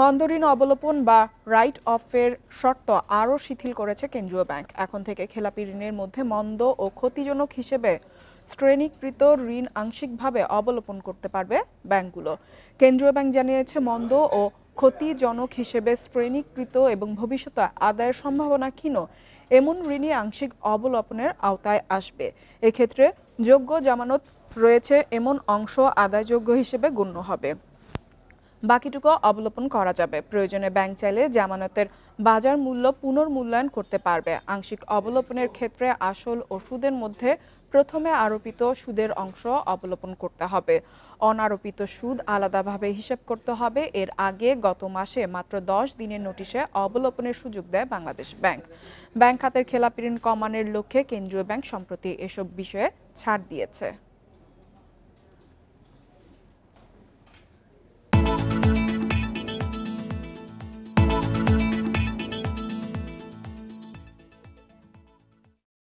মন্দ ঋণ অবলোপন বা রাইট অফের শর্ত আরও শিথিল করেছে কেন্দ্রীয় ব্যাংক। এখন থেকে খেলাপি ঋণের মধ্যে মন্দ ও ক্ষতিজনক হিসেবে শ্রেণীকৃত ঋণ আংশিকভাবে অবলোপন করতে পারবে ব্যাংকগুলো। কেন্দ্রীয় ব্যাংক জানিয়েছে, মন্দ ও ক্ষতিজনক হিসেবে শ্রেণীকৃত এবং ভবিষ্যতে আদায়ের সম্ভাবনা ক্ষীণ এমন ঋণই আংশিক অবলোপনের আওতায় আসবে। এক্ষেত্রে যোগ্য জামানত রয়েছে এমন অংশ আদায়যোগ্য হিসেবে গণ্য হবে, বাকিটুকু অবলোপন করা যাবে। প্রয়োজনে ব্যাংক চাইলে জামানতের বাজার মূল্য পুনর্মূল্যায়ন করতে পারবে। আংশিক অবলোপনের ক্ষেত্রে আসল ও সুদের মধ্যে প্রথমে আরোপিত সুদের অংশ অবলোপন করতে হবে। অনারোপিত সুদ আলাদাভাবে হিসাব করতে হবে। এর আগে গত মাসে মাত্র 10 দিনের নোটিশে অবলোপনের সুযোগ দেয় বাংলাদেশ ব্যাংক। ব্যাংক খাতের খেলাপি ঋণ কমানোর লক্ষ্যে কেন্দ্রীয় ব্যাংক সম্প্রতি এসব বিষয়ে ছাড় দিয়েছে।